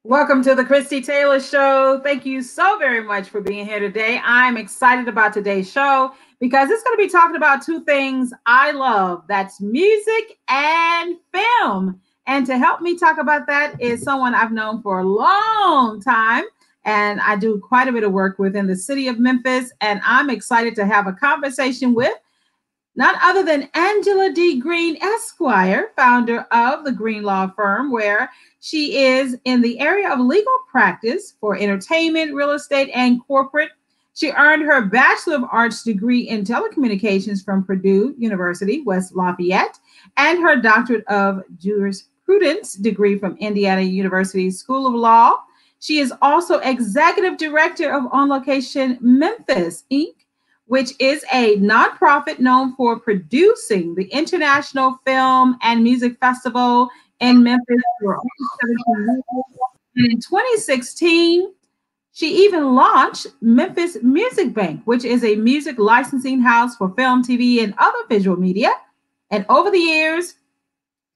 Welcome to the Christie Taylor Show. Thank you so very much for being here today. I'm excited about today's show because it's going to be talking about two things I love. That's music and film. And to help me talk about that is someone I've known for a long time. And I do quite a bit of work within the city of Memphis. And I'm excited to have a conversation with none other than Angela D. Green, Esquire, founder of the Green Law Firm, where she is in the area of legal practice for entertainment, real estate, and corporate. She earned her Bachelor of Arts Degree in Telecommunications from Purdue University, West Lafayette, and her Doctorate of Jurisprudence Degree from Indiana University School of Law. She is also Executive Director of On Location Memphis, Inc., which is a nonprofit known for producing the International Film and Music Festival in Memphis for over 17 years. And in 2016, she even launched Memphis Music Banq, which is a music licensing house for film, TV, and other visual media. And over the years,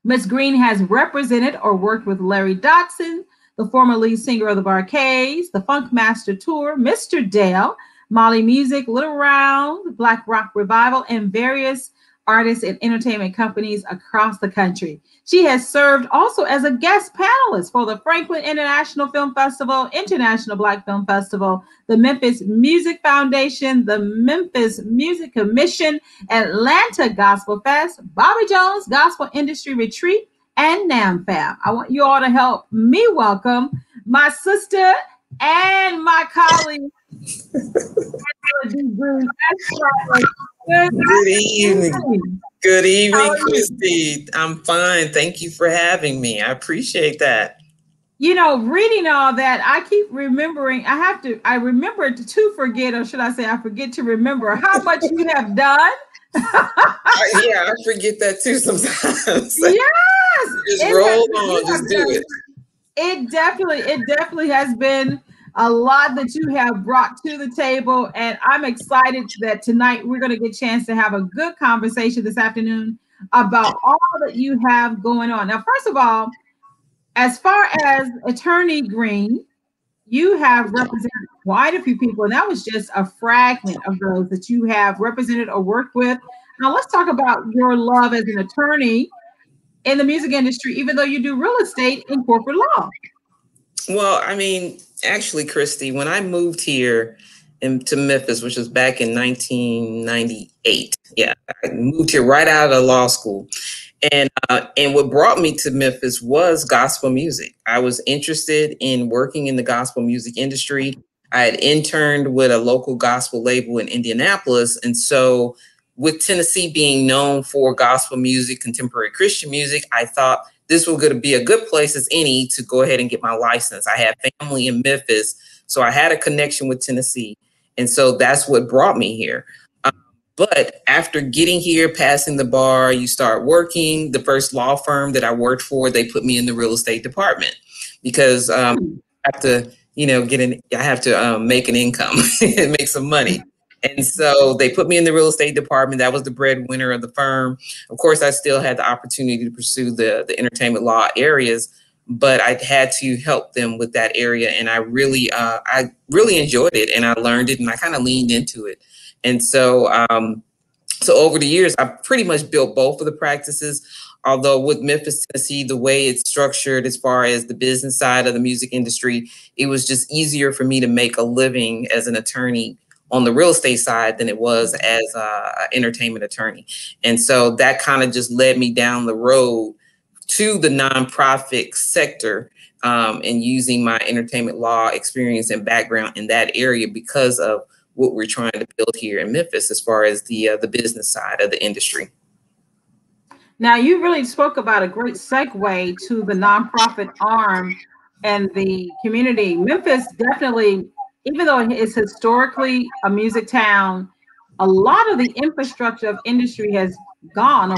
Ms. Green has represented or worked with Larry Dodson, the former lead singer of the Barcades, the Funk Master Tour, Mr. Dale, Molly Music, Lil Rounds, Black Rock Revival, and various artists and entertainment companies across the country. She has served also as a guest panelist for the Franklin International Film Festival, International Black Film Festival, the Memphis Music Foundation, the Memphis Music Commission, Atlanta Gospel Fest, Bobby Jones Gospel Industry Retreat, and NABFEME. I want you all to help me welcome my sister and my colleague, Good evening. Good evening, Christie. I'm fine. Thank you for having me. I appreciate that. You know, reading all that, I keep remembering, I remember to forget, or should I say I forget to remember how much you have done. Yeah, I forget that too sometimes. Yes. Just roll on, just do it. It definitely has been a lot that you have brought to the table, and I'm excited that tonight we're going to get a chance to have a good conversation this afternoon about all that you have going on. Now, first of all, as far as Attorney Green, you have represented quite a few people, and that was just a fragment of those that you have represented or worked with. Now, let's talk about your love as an attorney in the music industry, even though you do real estate and corporate law. Well, I mean, actually, Christie, when I moved here to Memphis, which was back in 1998, I moved here right out of law school. And what brought me to Memphis was gospel music. I was interested in working in the gospel music industry. I had interned with a local gospel label in Indianapolis. And so with Tennessee being known for gospel music, contemporary Christian music, I thought this was going to be a good place as any to go ahead and get my license. I had family in Memphis, so I had a connection with Tennessee. And so that's what brought me here. But after getting here, passing the bar, you start working. The first law firm that I worked for, they put me in the real estate department because I have to, I have to make an income and make some money. And so they put me in the real estate department. That was the breadwinner of the firm. Of course, I still had the opportunity to pursue the entertainment law areas, but I had to help them with that area. And I really enjoyed it, and I learned it, and I kind of leaned into it. And so, so over the years, I pretty much built both of the practices. Although with Memphis, Tennessee, the way it's structured as far as the business side of the music industry, it was just easier for me to make a living as an attorney on the real estate side than it was as an entertainment attorney. And so that kind of just led me down the road to the nonprofit sector and using my entertainment law experience and background in that area because of what we're trying to build here in Memphis as far as the business side of the industry. Now, you really spoke about a great segue to the nonprofit arm and the community. Memphis definitely, even though it's historically a music town, a lot of the infrastructure of industry has gone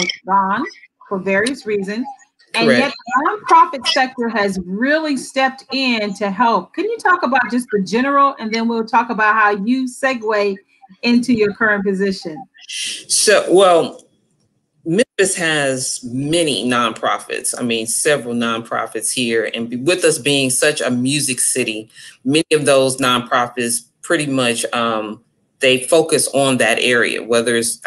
for various reasons. And Correct. Yet the nonprofit sector has really stepped in to help. Can you talk about just the general, and then we'll talk about how you segue into your current position? So, well, Memphis Memphis has many nonprofits. I mean, several nonprofits here. And with us being such a music city, many of those nonprofits pretty much, they focus on that area, whether it's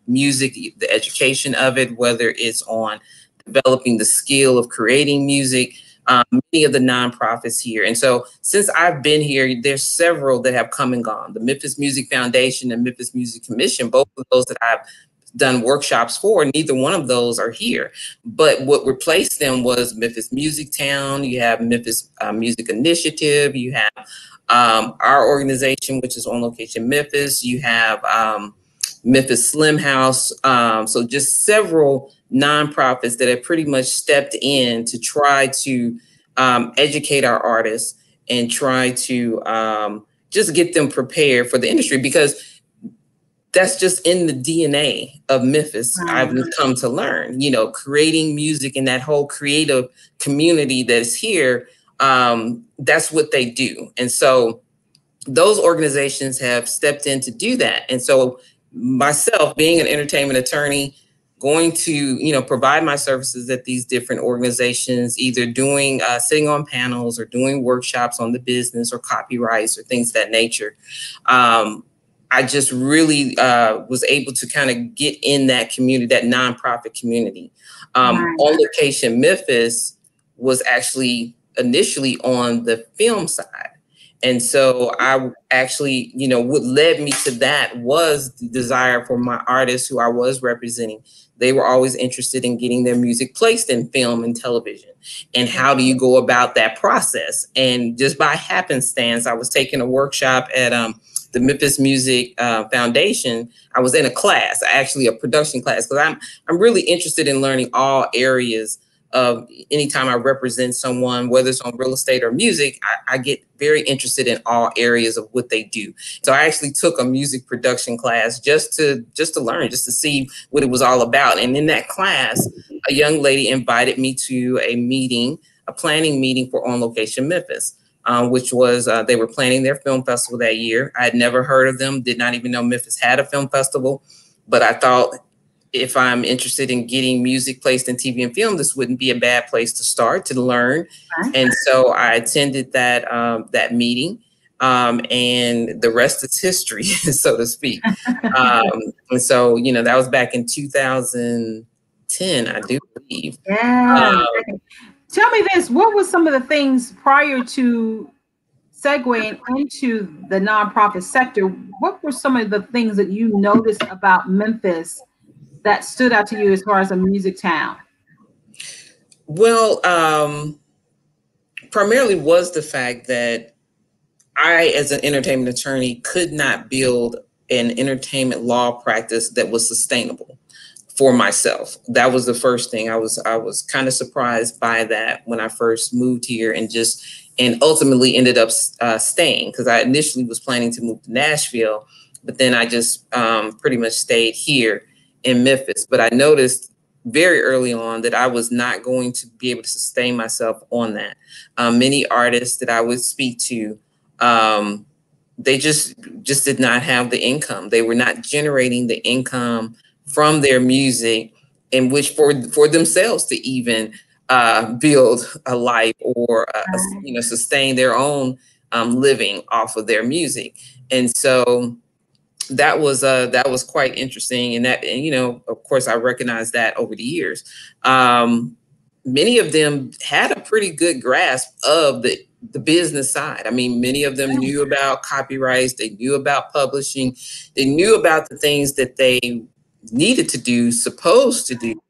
music, the education of it, whether it's on developing the skill of creating music, many of the nonprofits here. And so since I've been here, there's several that have come and gone. The Memphis Music Foundation and Memphis Music Commission, both of those that I've done workshops for, neither one of those are here. But what replaced them was Memphis Music Town, you have Memphis Music Initiative, you have our organization, which is On Location Memphis, you have Memphis Slim House. So just several nonprofits that have pretty much stepped in to try to educate our artists and try to just get them prepared for the industry, because that's just in the DNA of Memphis. I've come to learn, you know, creating music and that whole creative community that's here. That's what they do. And so those organizations have stepped in to do that. And so myself, being an entertainment attorney, going to, you know, provide my services at these different organizations, either doing, sitting on panels or doing workshops on the business or copyrights or things of that nature. I just really was able to kind of get in that community, that nonprofit community. On Location Memphis was actually initially on the film side. And so I actually, you know, what led me to that was the desire for my artists who I was representing. They were always interested in getting their music placed in film and television. And how do you go about that process? And just by happenstance, I was taking a workshop at the Memphis Music Foundation. I was in a class, actually a production class, because I'm really interested in learning all areas of anytime I represent someone, whether it's on real estate or music, I get very interested in all areas of what they do. So I actually took a music production class just to learn, just to see what it was all about. And in that class, a young lady invited me to a meeting, a planning meeting for On Location Memphis, which was, they were planning their film festival that year. I had never heard of them, did not even know Memphis had a film festival, but I thought, if I'm interested in getting music placed in TV and film, this wouldn't be a bad place to start to learn. And so I attended that that meeting, and the rest is history, so to speak. And so, you know, that was back in 2010, I do believe. Yeah. Tell me this, what was some of the things prior to segueing into the nonprofit sector? What were some of the things that you noticed about Memphis that stood out to you as far as a music town? Well, primarily was the fact that I, as an entertainment attorney, could not build an entertainment law practice that was sustainable for myself. That was the first thing. I was kind of surprised by that when I first moved here, and ultimately ended up staying, because I initially was planning to move to Nashville, but then I just pretty much stayed here in Memphis. But I noticed very early on that I was not going to be able to sustain myself on that. Many artists that I would speak to, they just did not have the income. They were not generating the income from their music in which for themselves to even build a life or you know, sustain their own living off of their music. And so that was quite interesting. And you know, of course, I recognized that over the years. Many of them had a pretty good grasp of the business side. I mean, many of them knew about copyrights, they knew about publishing, they knew about the things that they needed to do, supposed to do,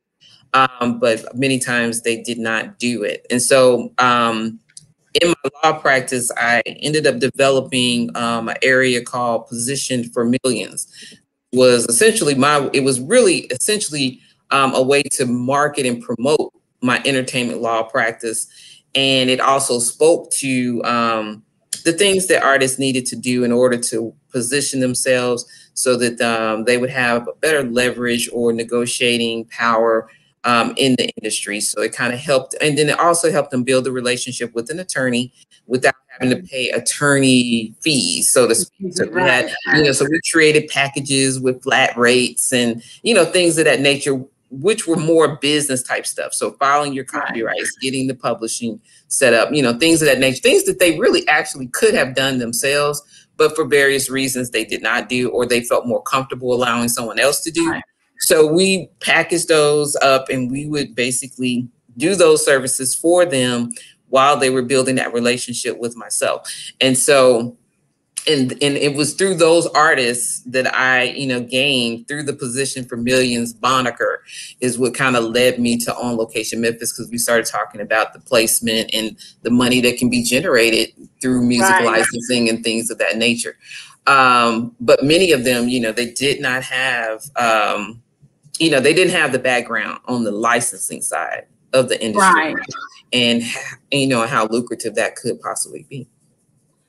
but many times they did not do it. And so in my law practice, I ended up developing an area called Positioned for Millions. It was essentially a way to market and promote my entertainment law practice. And it also spoke to the things that artists needed to do in order to position themselves so that they would have better leverage or negotiating power in the industry. So it kind of helped. And then it also helped them build a relationship with an attorney without having to pay attorney fees, so to speak. So we had, you know, so we created packages with flat rates and, you know, things of that nature, which were more business type stuff. So filing your copyrights, getting the publishing set up, things of that nature, things that they really actually could have done themselves, but for various reasons they did not do, or they felt more comfortable allowing someone else to do. So we packaged those up and we would basically do those services for them while they were building that relationship with myself. And so, and it was through those artists that I, gained through the Position for Millions moniker is what kind of led me to On Location Memphis, because we started talking about the placement and the money that can be generated through music licensing and things of that nature. But many of them, they did not have, they didn't have the background on the licensing side of the industry, and how lucrative that could possibly be.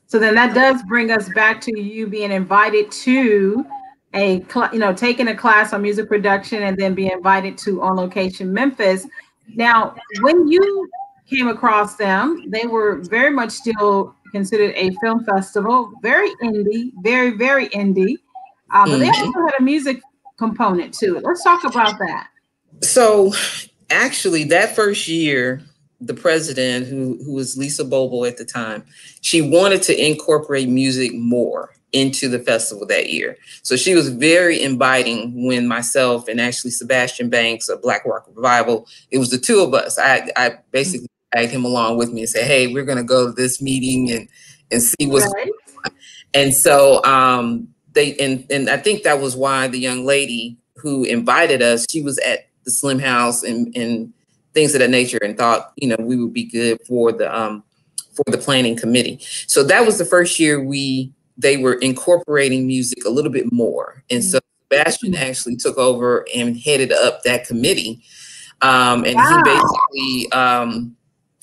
So then that does bring us back to you being invited to taking a class on music production and then being invited to On Location Memphis. Now, when you came across them, they were very much still considered a film festival, very indie, very, very indie, but they also had a music component to it. Let's talk about that. So actually that first year, the president, who was Lisa Boble at the time, she wanted to incorporate music more into the festival that year. So she was very inviting when myself and actually Sebastian Banks of Black Rock Revival, it was the two of us. I basically dragged him along with me and said, hey, we're going to go to this meeting and see what's going on. And so and I think that was why the young lady who invited us, she was at the Slim House and things of that nature, and thought, we would be good for the planning committee. So that was the first year they were incorporating music a little bit more. And so Sebastian actually took over and headed up that committee. And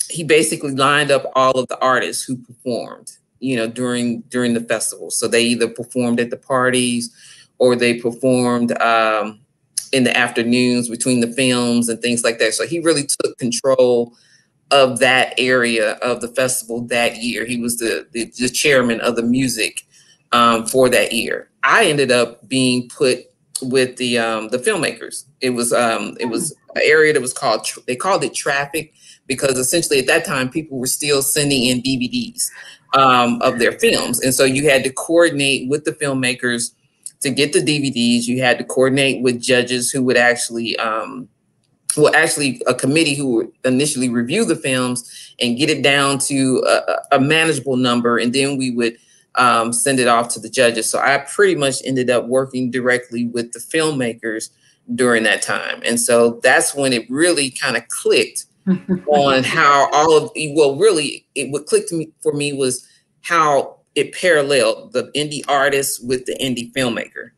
he basically lined up all of the artists who performed, during the festival. So they either performed at the parties or they performed in the afternoons between the films and things like that. So he really took control of that area of the festival that year. He was the chairman of the music for that year. I ended up being put with the filmmakers. It was an area that was they called it traffic, because essentially at that time people were still sending in DVDs of their films. And so you had to coordinate with the filmmakers to get the DVDs. You had to coordinate with judges who would actually, a committee who would initially review the films and get it down to a manageable number. And then we would send it off to the judges. So I pretty much ended up working directly with the filmmakers during that time. And so that's when it really kind of clicked on how what clicked for me was how it paralleled the indie artist with the indie filmmaker.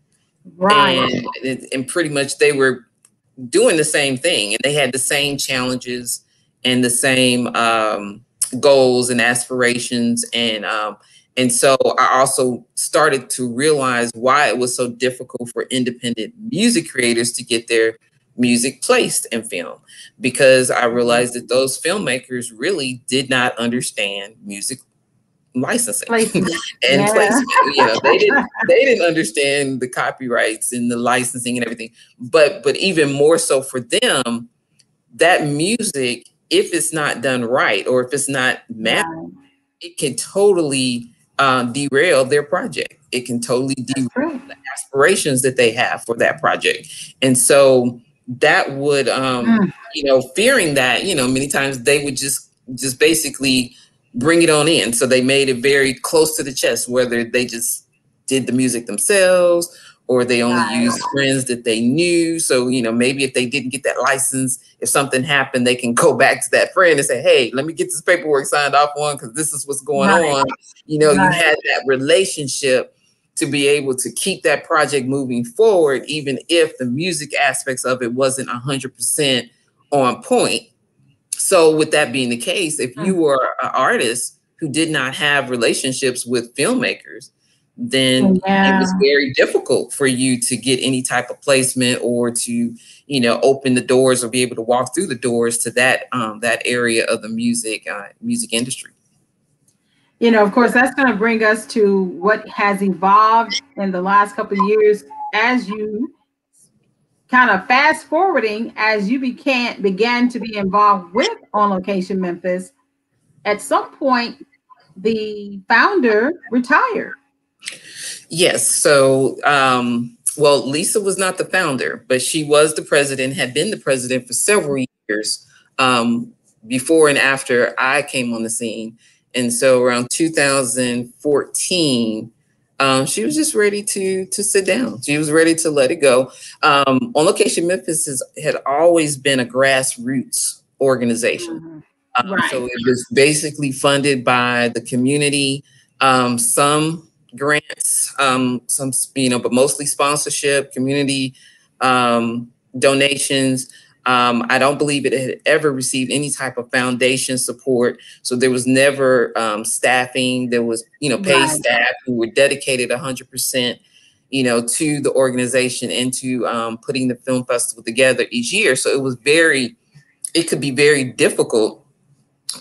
And pretty much they were doing the same thing, and they had the same challenges and the same goals and aspirations. And so I also started to realize why it was so difficult for independent music creators to get their music placed in film, because I realized that those filmmakers really did not understand music licensing and placement. They didn't understand the copyrights and the licensing and everything. But even more so for them, that music, if it's not done right or if it's not mapped, it can totally derail their project. It can totally derail the aspirations that they have for that project. And so that would, fearing that, many times they would just basically bring it on in. So they made it very close to the chest, whether they just did the music themselves or they only used friends that they knew. So, maybe if they didn't get that license, if something happened, they can go back to that friend and say, hey, let me get this paperwork signed off on, because this is what's going on. You had that relationship to be able to keep that project moving forward, even if the music aspects of it wasn't 100% on point. So with that being the case, if you were an artist who did not have relationships with filmmakers, then it was very difficult for you to get any type of placement or to, open the doors or be able to walk through the doors to that area of the music industry. Of course, that's going to bring us to what has evolved in the last couple of years as you kind of fast forwarding as you began to be involved with On Location Memphis, at some point, the founder retired. Yes. So, well, Lisa was not the founder, but she was the president, had been the president for several years before and after I came on the scene. And so around 2014, she was just ready to sit down. She was ready to let it go. On Location Memphis had always been a grassroots organization. Right. So it was basically funded by the community, some grants, some, but mostly sponsorship, community donations. I don't believe it had ever received any type of foundation support. So there was never staffing. There was, paid staff who were dedicated 100%, to the organization and to putting the film festival together each year. So it could be very difficult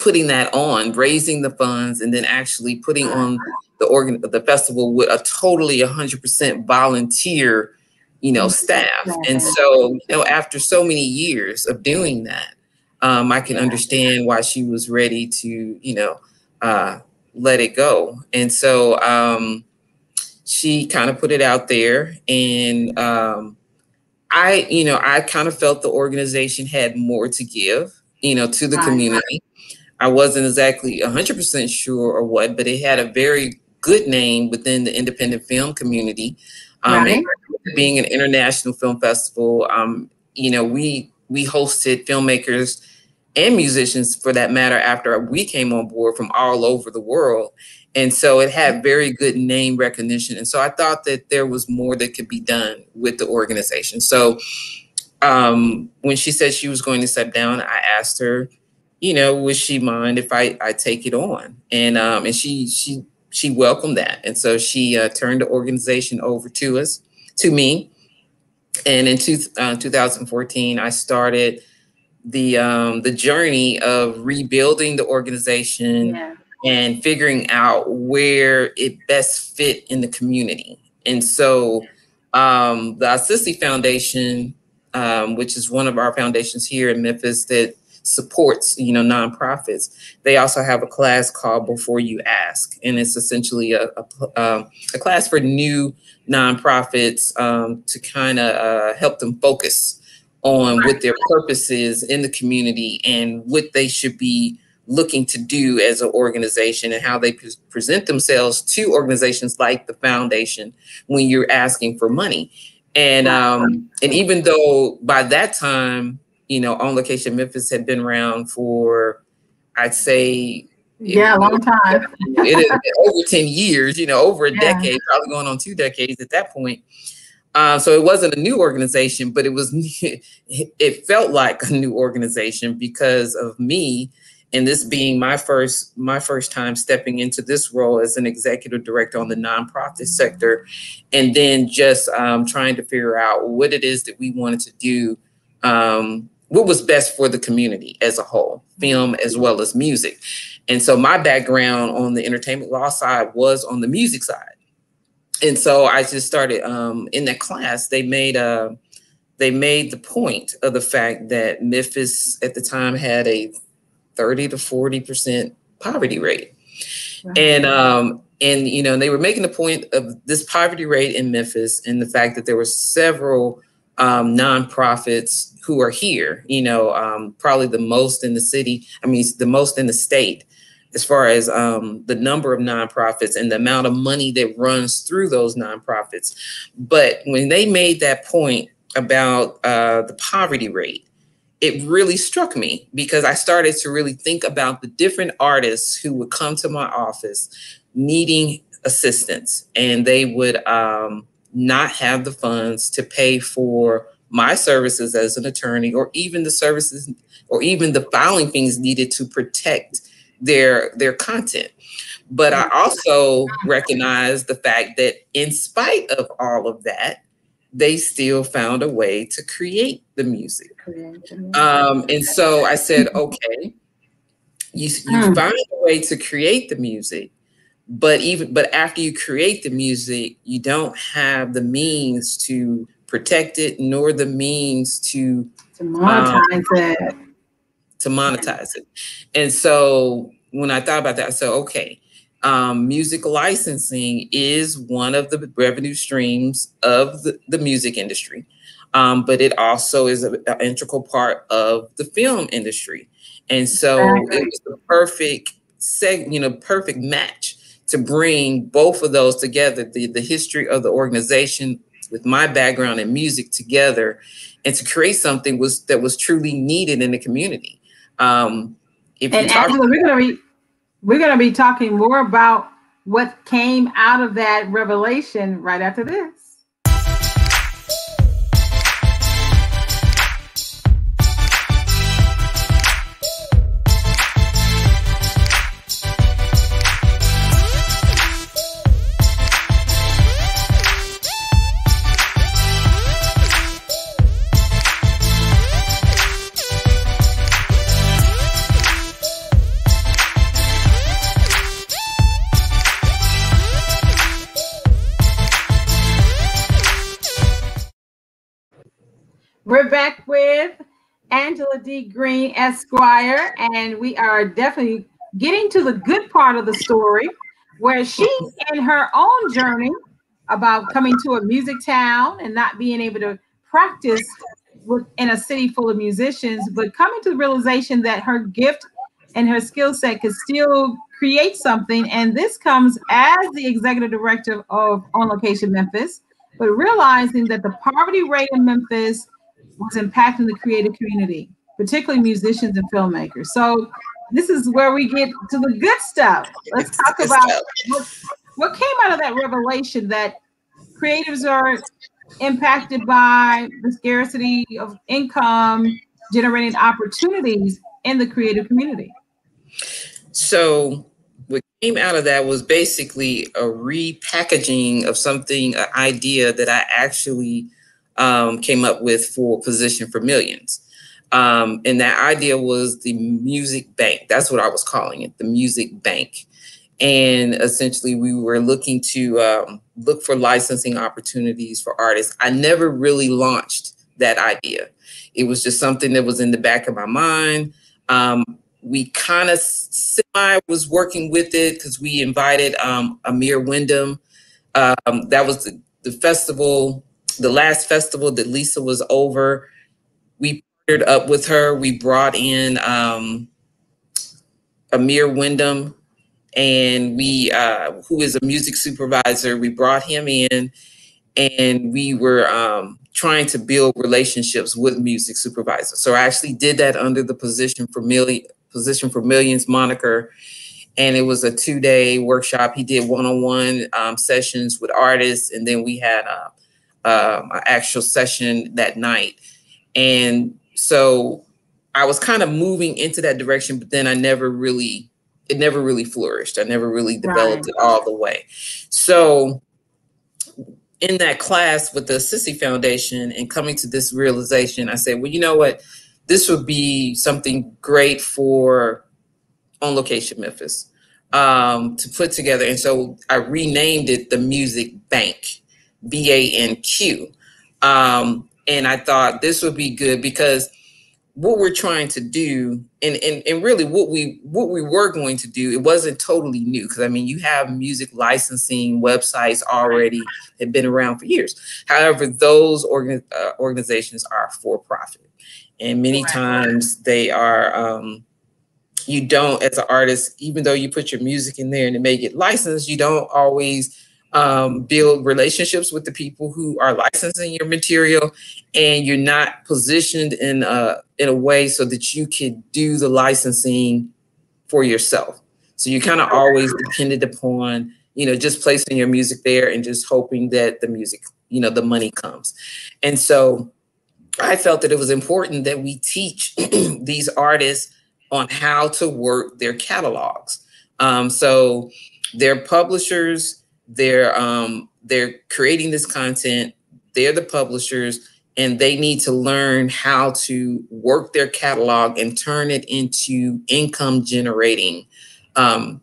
putting that on, raising the funds, and then actually putting on the festival with a totally 100% volunteer staff. And so, after so many years of doing that, I can understand why she was ready to, let it go. And so she kind of put it out there, and I kind of felt the organization had more to give, to the community. I wasn't exactly 100% sure or what, but it had a very good name within the independent film community. And being an international film festival, we hosted filmmakers and musicians, for that matter, after we came on board from all over the world. And so it had very good name recognition. And so I thought that there was more that could be done with the organization. So when she said she was going to step down, I asked her, would she mind if I take it on? And she welcomed that. And so she turned the organization over to me. And in 2014, I started the journey of rebuilding the organization and figuring out where it best fit in the community. And so the Christie Foundation, which is one of our foundations here in Memphis that supports, nonprofits. They also have a class called Before You Ask, and it's essentially a class for new nonprofits to kind of help them focus on what their purpose is in the community and what they should be looking to do as an organization, and how they present themselves to organizations like the foundation when you're asking for money. And even though by that time, On Location Memphis had been around for, I'd say, a long time. It is over 10 years, over a decade, probably going on 2 decades at that point. So it wasn't a new organization, but it felt like a new organization because of me, and this being my first time stepping into this role as an executive director on the nonprofit sector, and then just trying to figure out what it is that we wanted to do, what was best for the community as a whole, film as well as music. And so my background on the entertainment law side was on the music side. And so I just started in that class. They made the point of the fact that Memphis at the time had a 30 to 40% poverty rate. And they were making the point of this poverty rate in Memphis and the fact that there were several nonprofits who are here, probably the most in the city. The most in the state, as far as the number of nonprofits and the amount of money that runs through those nonprofits. But when they made that point about the poverty rate, it really struck me, because I started to really think about the different artists who would come to my office needing assistance, and they would not have the funds to pay for my services as an attorney, or even the services, or even the filing fees needed to protect their content. But I also recognize the fact that in spite of all of that, they still found a way to create the music. And so I said, okay, you find a way to create the music, but after you create the music, you don't have the means to protect it nor the means to monetize it. To monetize it. And so when I thought about that, I said, okay, music licensing is one of the revenue streams of the music industry, but it also is an integral part of the film industry. And so it was the perfect perfect match to bring both of those together, the history of the organization with my background in music together, and to create something that was truly needed in the community. And Angela, we're gonna be talking more about what came out of that revelation right after this. We're back with Angela D. Green, Esquire, and we are definitely getting to the good part of the story, where she's in her own journey about coming to a music town and not being able to practice in a city full of musicians, but coming to the realization that her gift and her skill set could still create something. And this comes as the executive director of On Location Memphis, but realizing that the poverty rate in Memphis was impacting the creative community, particularly musicians and filmmakers. So this is where we get to the good stuff. Let's talk about what came out of that revelation, that creatives are impacted by the scarcity of income, generating opportunities in the creative community. So what came out of that was basically a repackaging of something, an idea that I actually came up with for Position for Millions. And that idea was the Music Banq. That's what I was calling it, the Music Banq. And essentially we were looking to look for licensing opportunities for artists. I never really launched that idea. It was just something that was in the back of my mind. We kind of semi was working with it because we invited Amir Wyndham. That was the festival, the last festival that Lisa was over. We partnered up with her. We brought in Amir Wyndham, and we, who is a music supervisor, we brought him in, and we were trying to build relationships with music supervisors. So I actually did that under the Position for Millions moniker. And it was a 2-day workshop. He did one-on-one sessions with artists, and then we had an actual session that night. And so I was kind of moving into that direction, but then it never really flourished. I never really developed it all the way. So in that class with the Sissy Foundation and coming to this realization, I said, well, you know what? This would be something great for On Location Memphis to put together. And so I renamed it the Music Banq, BANQ. And I thought this would be good because what we're trying to do, and really what we were going to do, it wasn't totally new. Because I mean, you have music licensing websites already that have been around for years. However, those organizations are for profit. And many times they are, you don't, as an artist, even though you put your music in there and to make it licensed, you don't always build relationships with the people who are licensing your material, and you're not positioned in a way so that you could do the licensing for yourself. So you're kind of always dependent upon, just placing your music there and just hoping that the music, the money comes. And so I felt that it was important that we teach these artists on how to work their catalogs. So they're publishers, they're creating this content, they're the publishers, and they need to learn how to work their catalog and turn it into income generating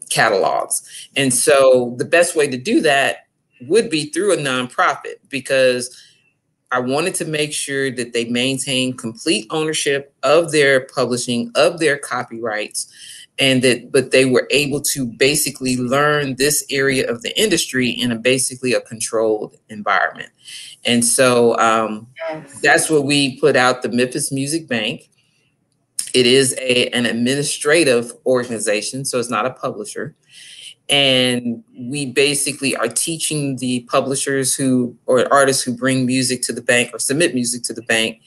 catalogs. And so the best way to do that would be through a nonprofit, because I wanted to make sure that they maintain complete ownership of their publishing, of their copyrights, and but they were able to basically learn this area of the industry in basically a controlled environment. And so that's what we put out, the Memphis Music Banq. It is an administrative organization, so it's not a publisher. And we basically are teaching the publishers or artists who bring music to the bank or submit music to the bank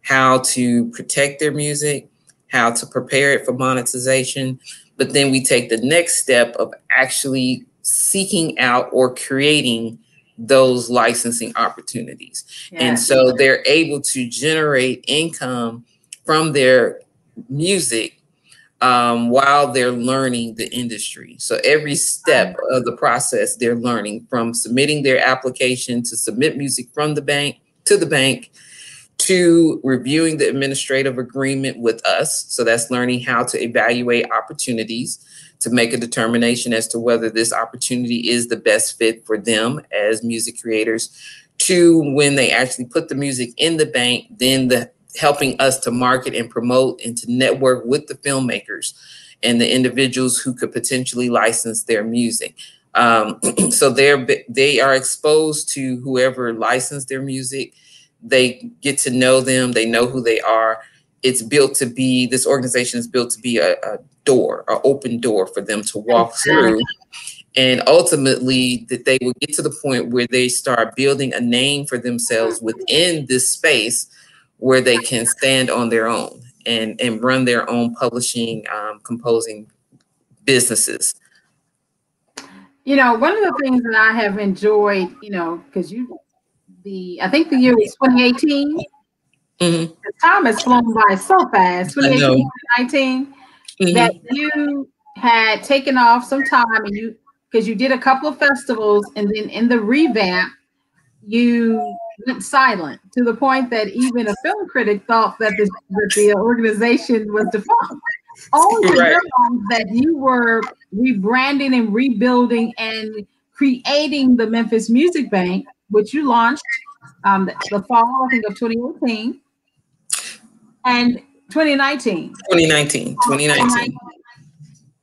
how to protect their music, how to prepare it for monetization. But then we take the next step of actually seeking out or creating those licensing opportunities. Yeah. And so they're able to generate income from their music while they're learning the industry. So every step of the process, they're learning, from submitting their application to submit music from the bank to the bank, to reviewing the administrative agreement with us. So that's learning how to evaluate opportunities to make a determination as to whether this opportunity is the best fit for them as music creators, to when they actually put the music in the bank, then helping us to market and promote and to network with the filmmakers and the individuals who could potentially license their music. So they are exposed to whoever licensed their music. They get to know them. They know who they are. It's built to be, this organization is built to be a door, an open door for them to walk through. And ultimately that they will get to the point where they start building a name for themselves within this space, where they can stand on their own and run their own publishing, composing businesses. You know, one of the things that I have enjoyed, you know, because I think the year was 2018. Mm-hmm. The time has flown by so fast, 2018, 2019, mm-hmm. that you had taken off some time, and because you did a couple of festivals, and then in the revamp, you went silent, to the point that even a film critic thought that the organization was defunct. Only to realize that you were rebranding and rebuilding and creating the Memphis Music Banq, which you launched the fall, I think, of 2018 and 2019. 2019.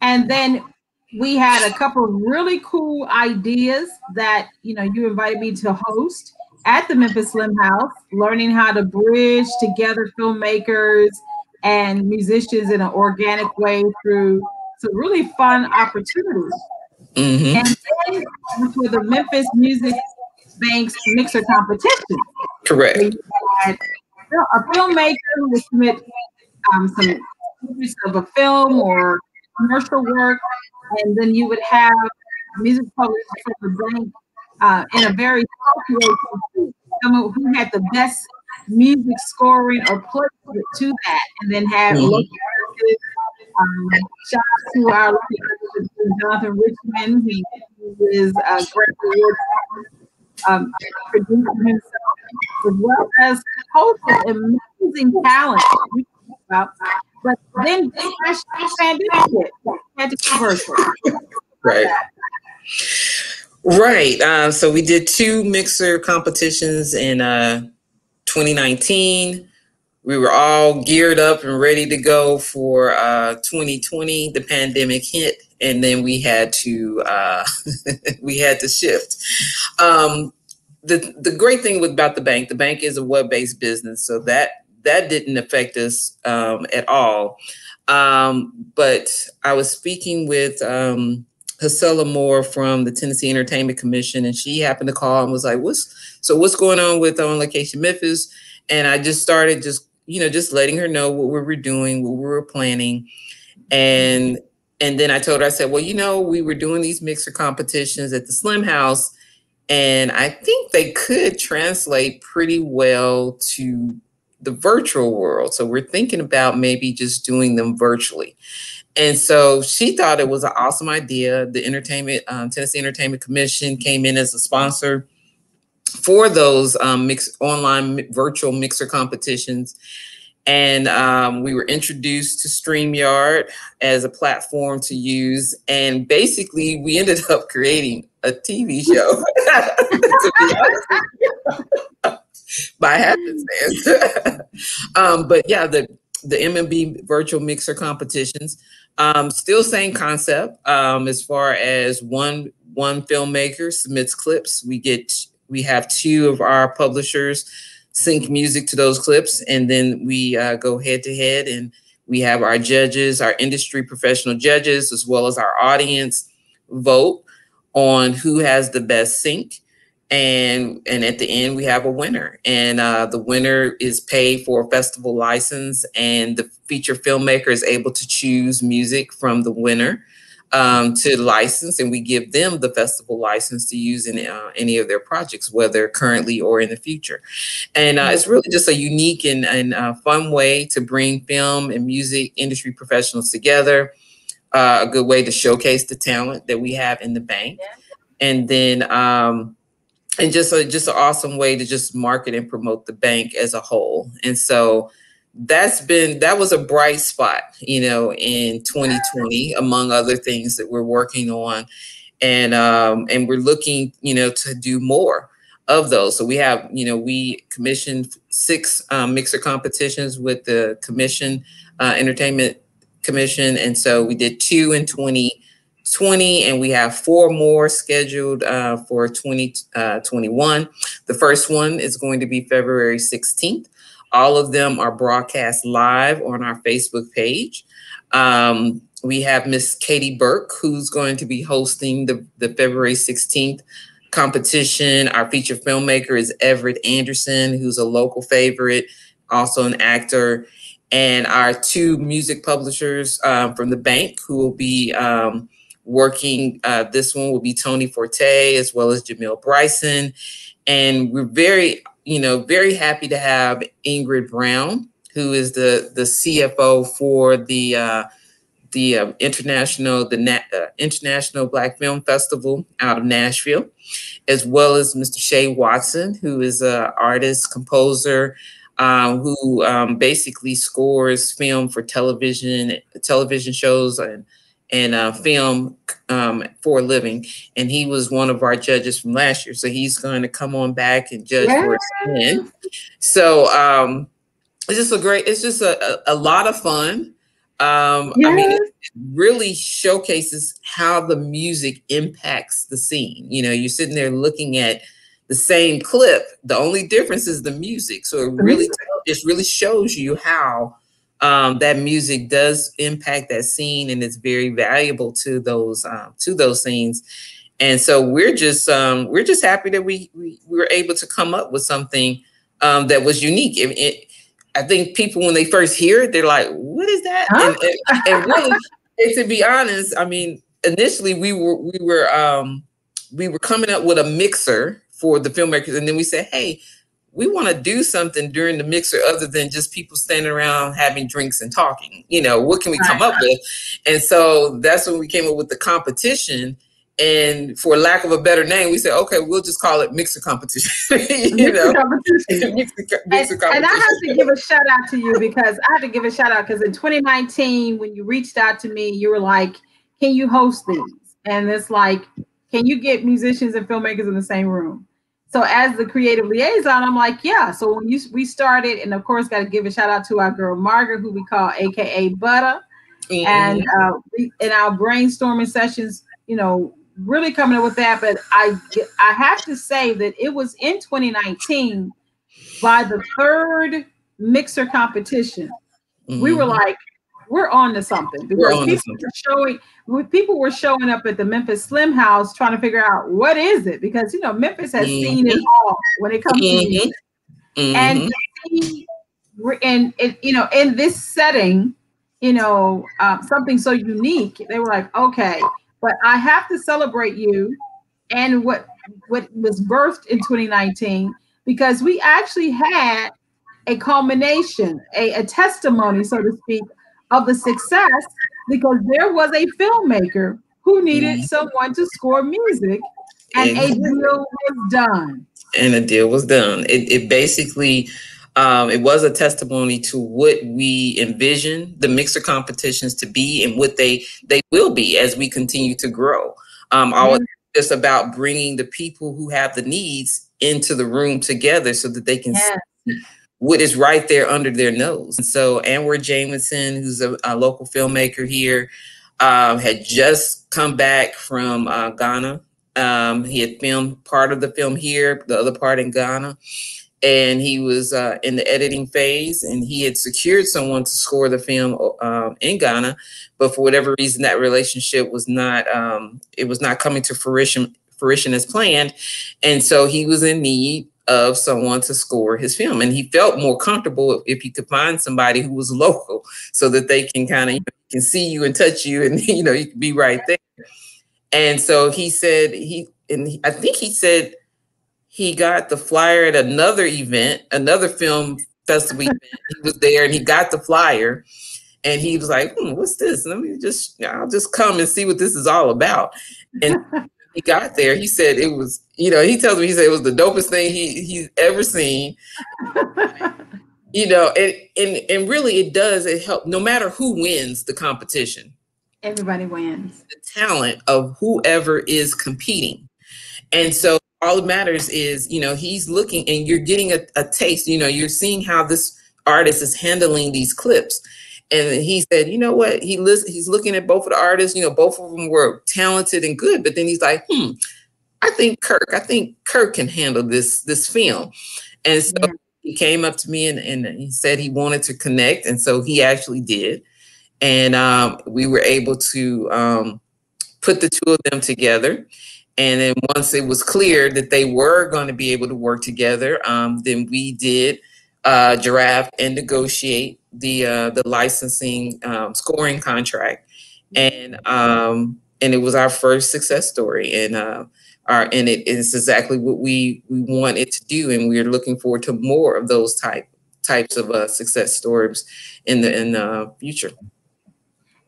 And then we had a couple of really cool ideas that, you know, you invited me to host at the Memphis Slim House, learning how to bridge together filmmakers and musicians in an organic way through some really fun opportunities. Mm-hmm. And then for the Memphis Music Banq's mixer competition. Correct. We had a filmmaker who would submit some images of a film or commercial work, and then you would have music publishers from the bank in a very someone who had the best music scoring or play to that, and then have local shout out to our Jonathan Richmond, who is a great award producer himself, as well as host of amazing talent. But then pandemic had to commercial. Right. So we did 2 mixer competitions in 2019. We were all geared up and ready to go for 2020. The pandemic hit, and then we had to shift. The great thing about the bank is a web-based business, so that didn't affect us at all. But I was speaking with Hasela Moore from the Tennessee Entertainment Commission, and she happened to call and was like, what's going on with On Location Memphis? And I just started just letting her know what we were doing, what we were planning. And then I told her, I said, well, we were doing these mixer competitions at the Slim House, and I think they could translate pretty well to the virtual world. So we're thinking about maybe just doing them virtually. And so she thought it was an awesome idea. The Tennessee Entertainment Commission came in as a sponsor for those online virtual mixer competitions. And we were introduced to StreamYard as a platform to use. And basically, we ended up creating a TV show. To be honest with you. by happenstance. But yeah, the MMB virtual mixer competitions, still same concept. As far as one filmmaker submits clips, we have two of our publishers sync music to those clips, and then we go head to head, and we have our judges, our industry professional judges, as well as our audience vote on who has the best sync. And at the end, we have a winner, and the winner is paid for a festival license, and the feature filmmaker is able to choose music from the winner to license, and we give them the festival license to use in any of their projects, whether currently or in the future. And it's really just a unique and fun way to bring film and music industry professionals together, a good way to showcase the talent that we have in the bank. And then and just an awesome way to just market and promote the bank as a whole. And so that was a bright spot, in 2020, among other things that we're working on. And we're looking, to do more of those. So we have, we commissioned 6 mixer competitions with the commission, Entertainment Commission. And so we did 2 in 2020, and we have 4 more scheduled for 2021. The first one is going to be February 16th. All of them are broadcast live on our Facebook page. We have Miss Katie Burke, who's going to be hosting the February 16th competition. Our feature filmmaker is Everett Anderson, who's a local favorite, also an actor. And our 2 music publishers from the bank who will be working, this one will be Tony Forte, as well as Jamil Bryson. And we're very happy to have Ingrid Brown, who is the CFO for the International Black Film Festival out of Nashville, as well as Mr. Shay Watson, who is an artist, composer, who basically scores film for television shows and film for a living. And he was one of our judges from last year. So he's going to come on back and judge for us again. So it's just a lot of fun. I mean, it really showcases how the music impacts the scene. You're sitting there looking at the same clip. The only difference is the music. So it really shows you how that music does impact that scene, and it's very valuable to those scenes. And so we're just happy that we were able to come up with something that was unique. I think people, when they first hear it, they're like, "What is that?" Huh? And really, and to be honest, I mean, initially we were coming up with a mixer for the filmmakers, and then we said, "Hey, we want to do something during the mixer other than just people standing around having drinks and talking. What can we come up with?" And so that's when we came up with the competition. And for lack of a better name, we said, okay, we'll just call it mixer competition. Mixer competition. And I have to give a shout out to you, because in 2019, when you reached out to me, you were like, can you host these? And it's like, can you get musicians and filmmakers in the same room? So as the creative liaison, I'm like, yeah. So when we started, and of course, got to give a shout out to our girl Margaret, who we call AKA Butter. Mm-hmm. And in our brainstorming sessions, really coming up with that. But I have to say that it was in 2019, by the 3rd mixer competition, we were like, we're on to something, because people were showing up at the Memphis Slim House trying to figure out what is it, because Memphis has seen it all when it comes to music. And in this setting, something so unique, they were like, okay, but I have to celebrate you and what was birthed in 2019, because we actually had a culmination, a testimony, so to speak, of the success, because there was a filmmaker who needed someone to score music, and a deal was done. It basically, it was a testimony to what we envision the mixer competitions to be, and what they will be as we continue to grow. Always just about bringing the people who have the needs into the room together so that they can see what is right there under their nose. And so Anwar Jamison, who's a local filmmaker here, had just come back from Ghana. He had filmed part of the film here, the other part in Ghana. And he was in the editing phase, and he had secured someone to score the film in Ghana. But for whatever reason, that relationship was not, it was not coming to fruition as planned. And so he was in need of someone to score his film. And he felt more comfortable if he could find somebody who was local so that they can kind of, can see you and touch you and, you know, you can be right there. And so he said, I think he said he got the flyer at another event, another film festival event. He was there and he got the flyer and he was like, what's this? I'll just come and see what this is all about. And he got there, he said it was, you know, he tells me, he said it was the dopest thing he's ever seen. You know, and really it does, it helps, no matter who wins the competition. Everybody wins. The talent of whoever is competing. And so all that matters is, you know, he's looking and you're getting a taste, you know, you're seeing how this artist is handling these clips. And he said, you know what, he's looking at both of the artists, you know, both of them were talented and good, but then he's like, I think Kirk can handle this film. And so he came up to me and he said he wanted to connect. And so he actually did. And we were able to put the two of them together. And then once it was clear that they were going to be able to work together, then we did draft and negotiate the licensing scoring contract. And it was our first success story. And it is exactly what we want it to do. And we're looking forward to more of those types of success stories in the future.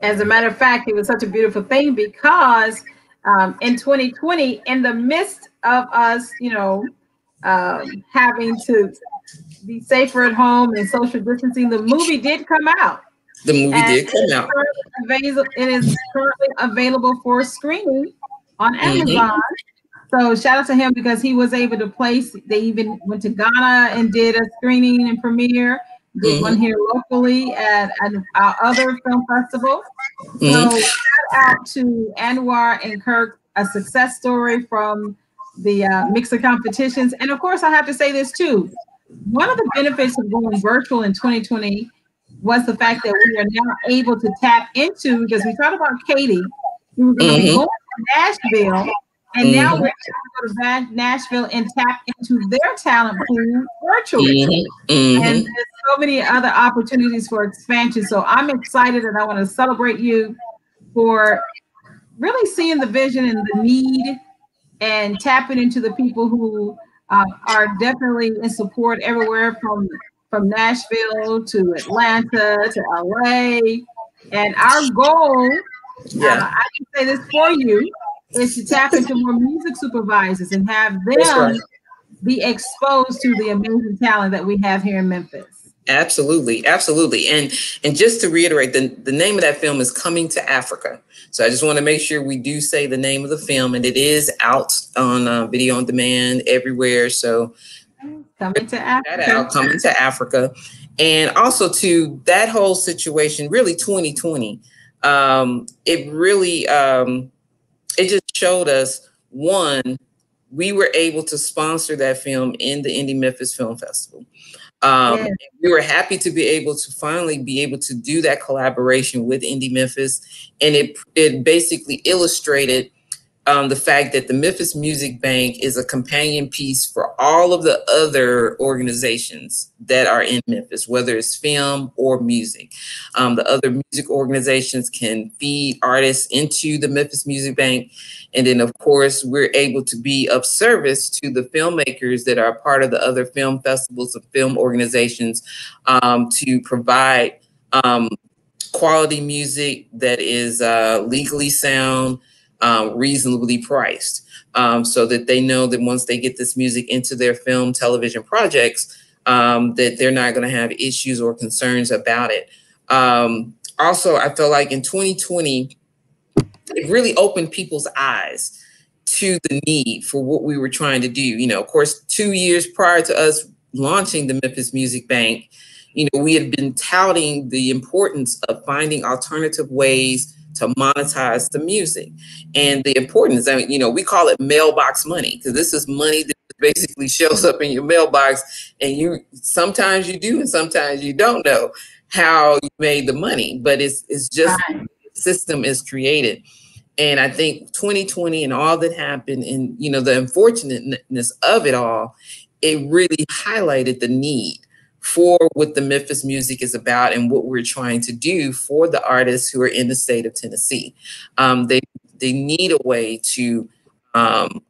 As a matter of fact, it was such a beautiful thing because in 2020, in the midst of us, you know, having to be safer at home and social distancing, the movie did come out. The movie did come out. It is currently available for screening on Amazon. So shout out to him because he was able to place, they even went to Ghana and did a screening and premiere. Did one here locally at our other film festival. So shout out to Anwar and Kirk, a success story from the mixer competitions. And of course, I have to say this too. One of the benefits of going virtual in 2020 was the fact that we are now able to tap into, because we talked about Katie, we were going to be going to Nashville, and now we're able to go to Nashville and tap into their talent pool virtually. And there's so many other opportunities for expansion. So I'm excited and I want to celebrate you for really seeing the vision and the need and tapping into the people who are definitely in support everywhere from Nashville to Atlanta to LA. And our goal, I can say this for you, is to tap into more music supervisors and have them be exposed to the amazing talent that we have here in Memphis. Absolutely, absolutely. And just to reiterate, the name of that film is Coming to Africa. So I just want to make sure we do say the name of the film, and it is out on video on demand everywhere. So Coming to Africa. Coming to Africa. And also to that whole situation, really 2020, it really, it just showed us, one, we were able to sponsor that film in the Indie Memphis Film Festival. We were happy to be able to finally be able to do that collaboration with Indie Memphis. And it basically illustrated the fact that the Memphis Music Banq is a companion piece for all of the other organizations that are in Memphis, whether it's film or music. The other music organizations can feed artists into the Memphis Music Banq. And then, of course, we're able to be of service to the filmmakers that are part of the other film festivals and film organizations to provide quality music that is legally sound, reasonably priced, so that they know that once they get this music into their film, television projects, that they're not going to have issues or concerns about it. Also, I feel like in 2020, it really opened people's eyes to the need for what we were trying to do. You know, of course, 2 years prior to us launching the Memphis Music Banq, you know, we had been touting the importance of finding alternative ways to monetize the music. And the importance, I mean, you know, we call it mailbox money, because this is money that basically shows up in your mailbox, and you sometimes you do and sometimes you don't know how you made the money, but it's just the system is created. And I think 2020 and all that happened, and you know, the unfortunateness of it all, it really highlighted the need for what the Memphis music is about and what we're trying to do for the artists who are in the state of Tennessee. They need a way to,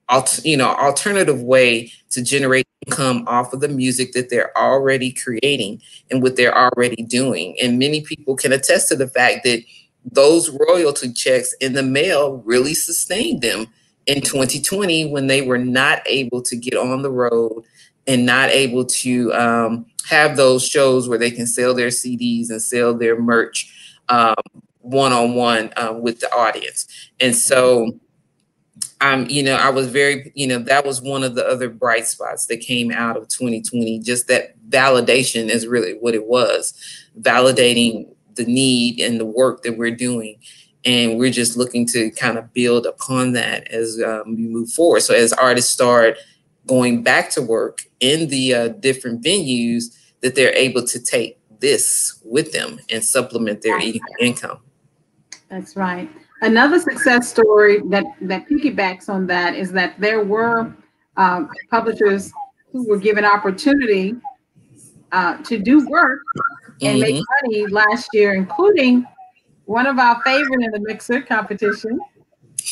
alternative way to generate income off of the music that they're already creating and what they're already doing. And many people can attest to the fact that those royalty checks in the mail really sustained them in 2020 when they were not able to get on the road and not able to have those shows where they can sell their CDs and sell their merch one-on-one with the audience. And so, you know, I was very, you know, that was one of the other bright spots that came out of 2020. Just that validation is really what it was, validating the need and the work that we're doing. And we're just looking to kind of build upon that as we move forward. So as artists start going back to work in the different venues, that they're able to take this with them and supplement their income. That's right. Another success story that piggybacks on that is that there were publishers who were given opportunity to do work and make money last year, including one of our favorite in the mixer competition,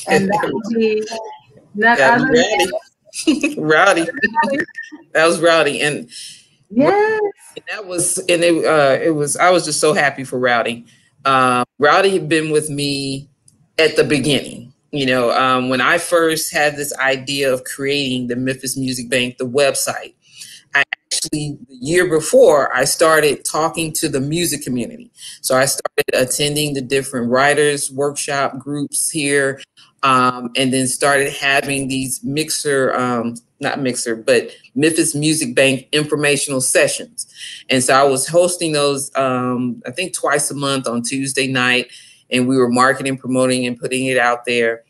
and that would be none other than Rowdy. That was Rowdy, and yes, that was, and it was. I was just so happy for Rowdy. Rowdy had been with me at the beginning. You know, when I first had this idea of creating the Memphis Music Banq, the website, actually, the year before, I started talking to the music community. So I started attending the different writers workshop groups here, and then started having these Memphis Music Banq informational sessions. And so I was hosting those, I think twice a month on Tuesday night, and we were marketing, promoting, and putting it out there.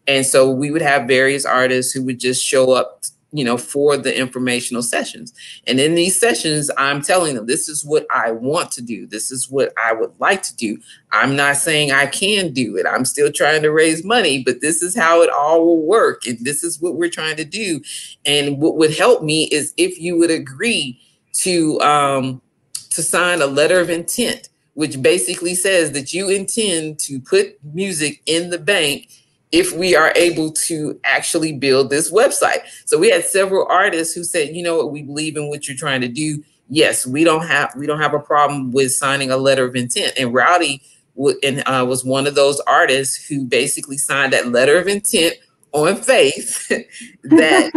And so we would have various artists who would just show up, you know, for the informational sessions. And in these sessions, I'm telling them, this is what I want to do. This is what I would like to do. I'm not saying I can do it. I'm still trying to raise money, but this is how it all will work. And this is what we're trying to do. And what would help me is if you would agree to sign a letter of intent, which basically says that you intend to put music in the bank if we are able to actually build this website. So we had several artists who said, you know what, we believe in what you're trying to do. Yes, we don't have a problem with signing a letter of intent. And Rowdy was one of those artists who basically signed that letter of intent on faith that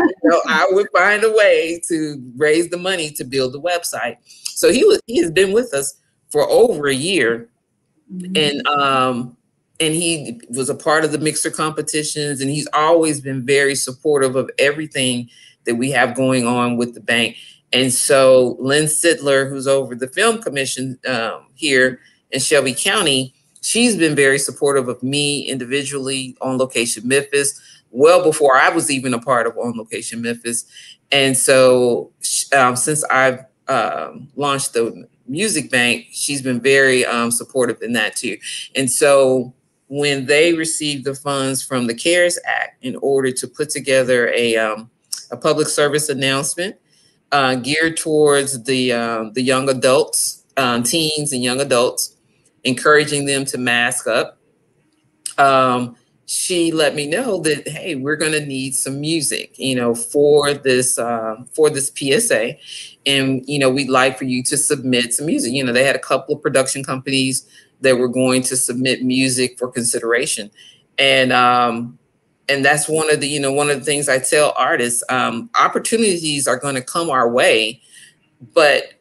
I would find a way to raise the money to build the website. So he has been with us for over a year. And he was a part of the mixer competitions, and he's always been very supportive of everything that we have going on with the bank. And so Lynn Sidler, who's over the film commission here in Shelby County, she's been very supportive of me individually on Location Memphis, well before I was even a part of On Location Memphis. And so since I've launched the Music Banq, she's been very supportive in that too. And so when they received the funds from the CARES Act in order to put together a public service announcement geared towards the young adults, teens and young adults, encouraging them to mask up, she let me know that, hey, we're going to need some music, for this PSA. And, we'd like for you to submit some music. They had a couple of production companies that were going to submit music for consideration. And that's one of the things I tell artists, opportunities are going to come our way, but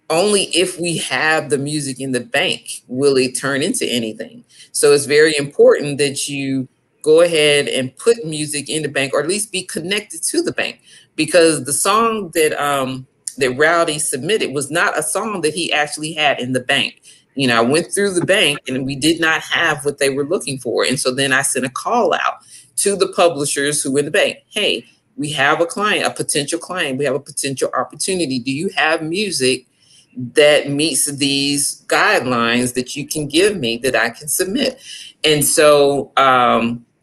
only if we have the music in the bank will it turn into anything. So it's very important that you go ahead and put music in the bank, or at least be connected to the bank, because the song that that Rowdy submitted was not a song that he actually had in the bank. You know, I went through the bank and we did not have what they were looking for. And so then I sent a call out to the publishers who were in the bank. Hey, we have a client, a potential client. We have a potential opportunity. Do you have music that meets these guidelines that you can give me that I can submit? And so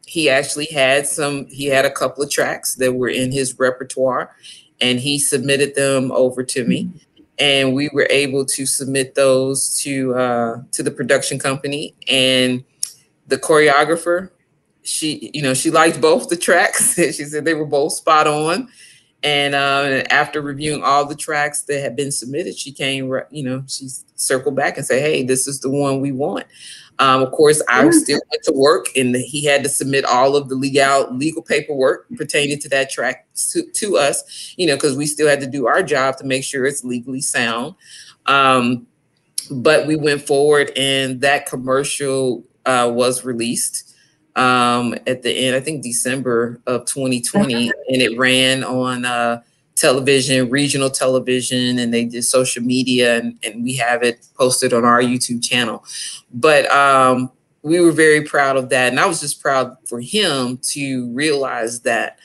he actually had a couple of tracks that were in his repertoire, and he submitted them over to me. And we were able to submit those to the production company. And the choreographer, she liked both the tracks. She said they were both spot on. And after reviewing all the tracks that had been submitted, she came, she circled back and said, hey, this is the one we want. Of course, I still went to work, and he had to submit all of the legal paperwork pertaining to that track to us, because we still had to do our job to make sure it's legally sound. But we went forward, and that commercial was released at the end, I think December of 2020, and it ran on television, regional television, and they did social media, and we have it posted on our YouTube channel. But we were very proud of that. And I was just proud for him to realize that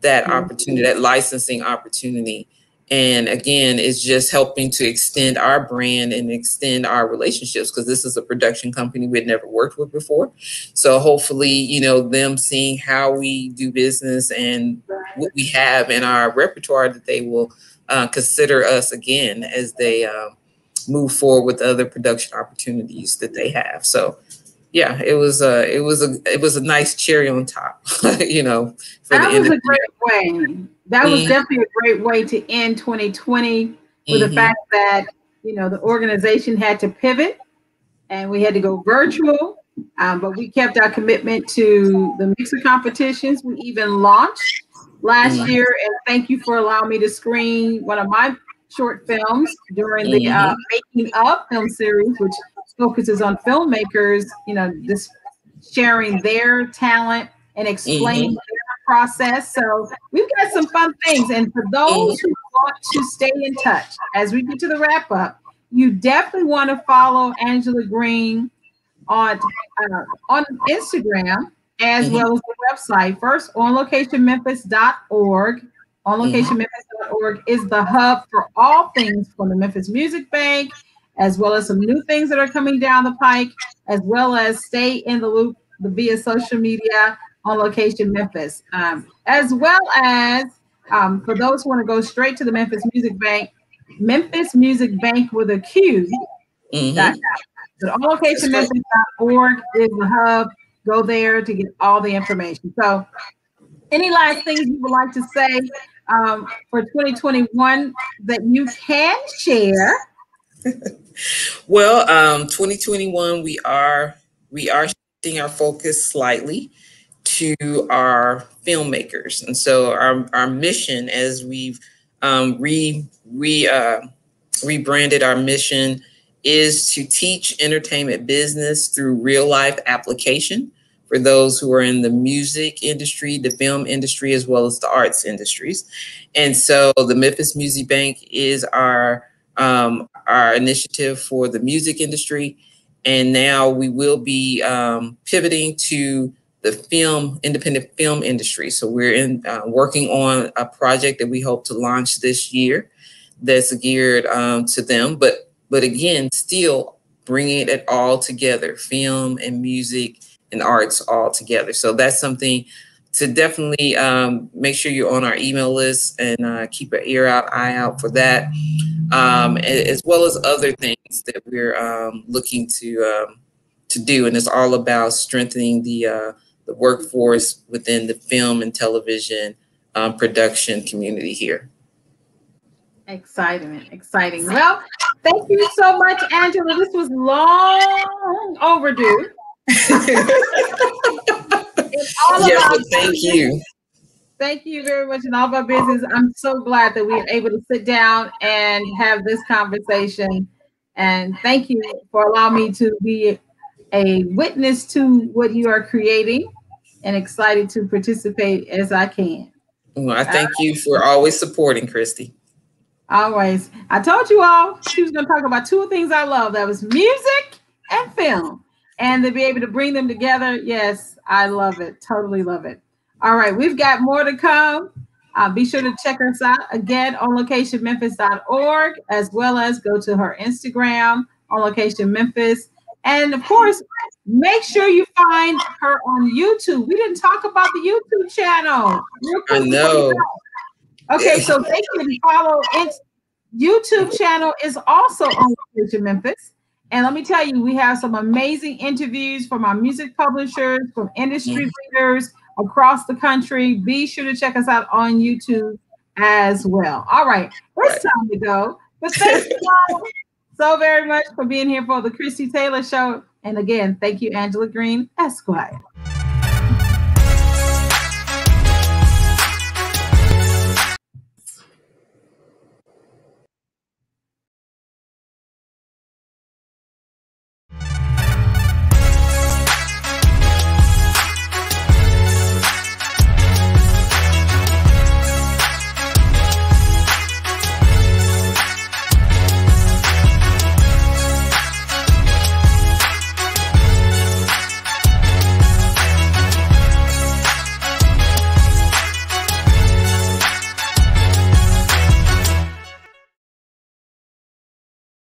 opportunity, that licensing opportunity. And again, it's just helping to extend our brand and extend our relationships, because this is a production company we had never worked with before. So hopefully, them seeing how we do business and what we have in our repertoire, that they will consider us again as they move forward with other production opportunities that they have. So yeah, it was a nice cherry on top, for that was a great way. That was definitely a great way to end 2020 with the fact that, the organization had to pivot and we had to go virtual, but we kept our commitment to the mixer competitions. We even launched last year, and thank you for allowing me to screen one of my short films during the Making Up film series, which focuses on filmmakers, just sharing their talent and explaining their process. So we've got some fun things. And for those who want to stay in touch, as we get to the wrap up, you definitely want to follow Angela Green on Instagram, as well as the website. First, onlocationmemphis.org. Onlocationmemphis.org is the hub for all things from the Memphis Music Banq, as well as some new things that are coming down the pike, as well as stay in the loop via social media on Location Memphis, as well as for those who want to go straight to the Memphis Music Banq, Memphis Music Banq with a Q. So onlocationmemphis.org is the hub. Go there to get all the information. So any last things you would like to say for 2021 that you can share? Well, 2021, we are shifting our focus slightly to our filmmakers. And so our mission, as we've rebranded our mission, is to teach entertainment business through real life application for those who are in the music industry, the film industry, as well as the arts industries. And so the Memphis Music Banq is our initiative for the music industry. And now we will be pivoting to the independent film industry. So we're working on a project that we hope to launch this year that's geared to them. But again, still bringing it all together, film and music and arts all together. So that's something to definitely make sure you're on our email list and keep an eye out for that, as well as other things that we're looking to do. And it's all about strengthening the workforce within the film and television production community here. Exciting. Well, thank you so much, Angela. This was long overdue. Thank you. Thank you very much in all of our business. I'm so glad that we were able to sit down and have this conversation. And thank you for allowing me to be a witness to what you are creating. and excited to participate as I can. Well, I thank you for always supporting, Christie. Always. I told you all she was going to talk about two things I love. That was music and film. And to be able to bring them together, yes, I love it. Totally love it. All right, we've got more to come. Be sure to check us out again on locationmemphis.org, as well as go to her Instagram on Location Memphis. And of course, make sure you find her on YouTube. We didn't talk about the YouTube channel. I know. Okay, so they can follow its YouTube channel is also on Location Memphis. And let me tell you, we have some amazing interviews from our music publishers, from industry leaders across the country. Be sure to check us out on YouTube as well. All right, it's time to go. But thank you all so very much for being here for the Christie Taylor Show. And again, thank you, Angela Green, Esquire.